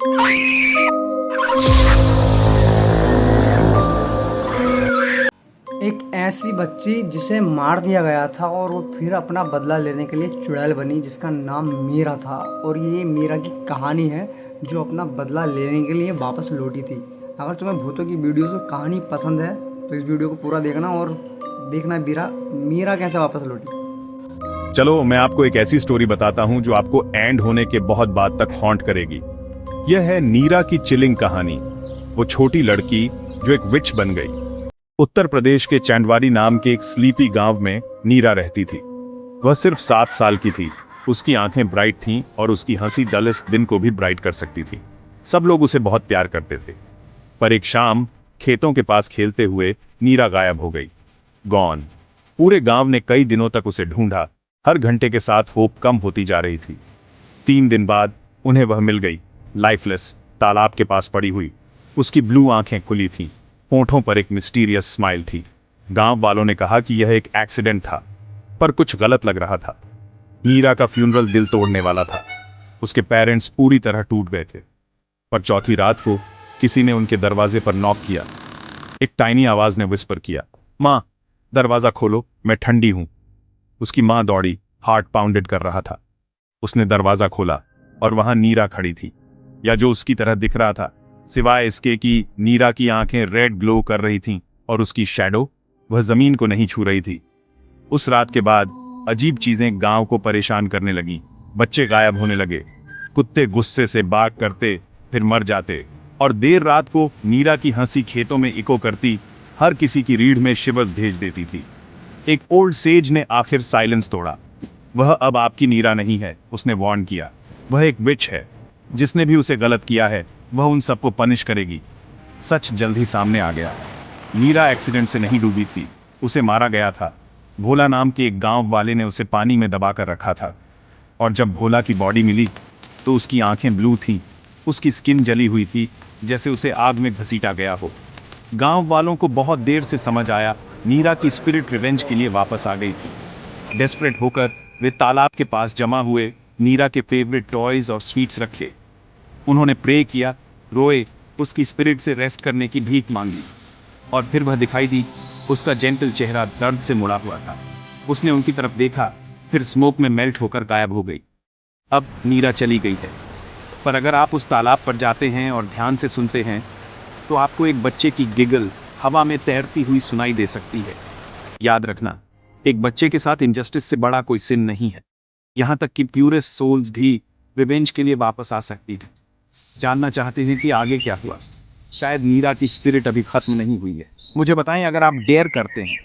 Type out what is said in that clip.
एक ऐसी बच्ची जिसे मार दिया गया था और वो फिर अपना बदला लेने के लिए चुड़ैल बनी, जिसका नाम मीरा था। और ये मीरा की कहानी है जो अपना बदला लेने के लिए वापस लौटी थी। अगर तुम्हें भूतों की वीडियोस और कहानी पसंद है तो इस वीडियो को पूरा देखना और देखना मीरा कैसे वापस लौटी। चलो मैं आपको एक ऐसी स्टोरी बताता हूं जो आपको एंड होने के बहुत बाद तक हॉन्ट करेगी। यह है नीरा की चिलिंग कहानी। वो छोटी लड़की जो एक विच बन गई। उत्तर प्रदेश के चैंडवारी नाम के एक स्लीपी गांव में नीरा रहती थी। वह सिर्फ 7 साल की थी। उसकी आंखें ब्राइट थीं और उसकी हंसी डलेस्ट दिन को भी ब्राइट कर सकती थी। सब लोग उसे बहुत प्यार करते थे। पर एक शाम खेतों के पास खेलते हुए नीरा गायब हो गई। गॉन। पूरे गांव ने कई दिनों तक उसे ढूंढा। हर घंटे के साथ होप कम होती जा रही थी। 3 दिन बाद उन्हें वह मिल गई, लाइफलेस, तालाब के पास पड़ी हुई। उसकी ब्लू आंखें खुली थीं, होठों पर एक मिस्टीरियस स्माइल थी। गांव वालों ने कहा कि यह एक एक्सीडेंट था, पर कुछ गलत लग रहा था। नीरा का फ्यूनरल दिल तोड़ने वाला था। उसके पेरेंट्स पूरी तरह टूट गए थे। पर चौथी रात को किसी ने उनके दरवाजे पर नॉक किया। एक टाइनी आवाज ने विस्पर किया, माँ, दरवाजा खोलो, मैं ठंडी हूं। उसकी माँ दौड़ी, हार्ट पाउंडेड कर रहा था। उसने दरवाजा खोला और वहां नीरा खड़ी थी, या जो उसकी तरह दिख रहा था, सिवाय इसके कि नीरा की आंखें रेड ग्लो कर रही थीं और उसकी शैडो वह जमीन को नहीं छू रही थी। उस रात के बाद अजीब चीजें गांव को परेशान करने लगीं। बच्चे गायब होने लगे, कुत्ते गुस्से से बाग करते फिर मर जाते, और देर रात को नीरा की हंसी खेतों में इको करती हर किसी की रीढ़ में शिवर्स भेज देती थी। एक ओल्ड सेज ने आखिर साइलेंस तोड़ा। वह अब आपकी नीरा नहीं है, उसने वार्न किया। वह एक विच है। जिसने भी उसे गलत किया है वह उन सबको पनिश करेगी। सच जल्द ही सामने आ गया। नीरा एक्सीडेंट से नहीं डूबी थी, उसे मारा गया था। भोला नाम के एक गांव वाले ने उसे पानी में दबा कर रखा था। और जब भोला की बॉडी मिली तो उसकी आंखें ब्लू थीं, उसकी स्किन जली हुई थी जैसे उसे आग में घसीटा गया हो। गांव वालों को बहुत देर से समझ आया, नीरा की स्पिरिट रिवेंज के लिए वापस आ गई थी। डेस्परेट होकर वे तालाब के पास जमा हुए, नीरा के फेवरेट टॉयज और स्वीट्स रखे। उन्होंने प्रे किया, रोए, उसकी स्पिरिट से रेस्ट करने की भीख मांगी। और फिर वह दिखाई दी। उसका जेंटल चेहरा दर्द से मुड़ा हुआ था। उसने उनकी तरफ देखा, फिर स्मोक में मेल्ट होकर गायब हो गई। अब नीरा चली गई है, पर अगर आप उस तालाब पर जाते हैं और ध्यान से सुनते हैं तो आपको एक बच्चे की गिगल हवा में तैरती हुई सुनाई दे सकती है। याद रखना, एक बच्चे के साथ इनजस्टिस से बड़ा कोई सिन नहीं है। यहाँ तक कि प्यूरेस्ट सोल्स भी रिवेंज के लिए वापस आ सकती है। जानना चाहते हैं कि आगे क्या हुआ? शायद नीरा की स्पिरिट अभी खत्म नहीं हुई है। मुझे बताएं अगर आप डेयर करते हैं।